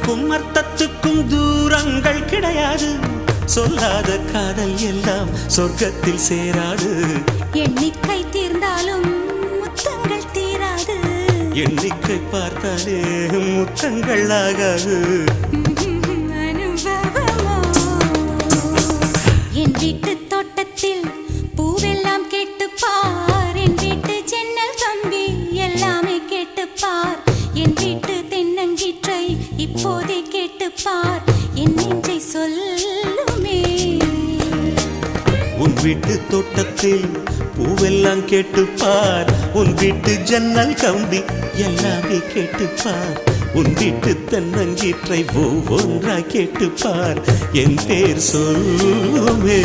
அர்த்தத்துக்கும் அர்த்தத்துக்கும் தூரங்கள் கிடையாது. சொல்லாத காதல் எல்லாம் சொர்க்கத்தில் சேராது. எண்ணிக்கை தீர்ந்தாலும் முத்தங்கள் தீராது. எண்ணிக்கை பார்த்தாலே முத்தங்கள் ஆகாது. என் வீட்டு தோட்டத்தில் பூவெல்லாம் கேட்டுப்பார். என் வீட்டு ஜன்னல் கம்பி எல்லாமே கேட்டுப்பார். என் வீட்டு தென்னங்கீற்றை இப்போதே கேட்டுப்பார். என் நெஞ்சை சொல்லுமே. உன் வீட்டு தோட்டத்தில் பூவெல்லாம் கேட்டுப்பார். உன் வீட்டு ஜன்னல் கம்பி எல்லாமே கேட்டுப்பார். உன் வீட்டு தென்னங்கீற்றை ஒவ்வொன்றா கேட்டுப்பார். என் பேர் சொல்லுமே.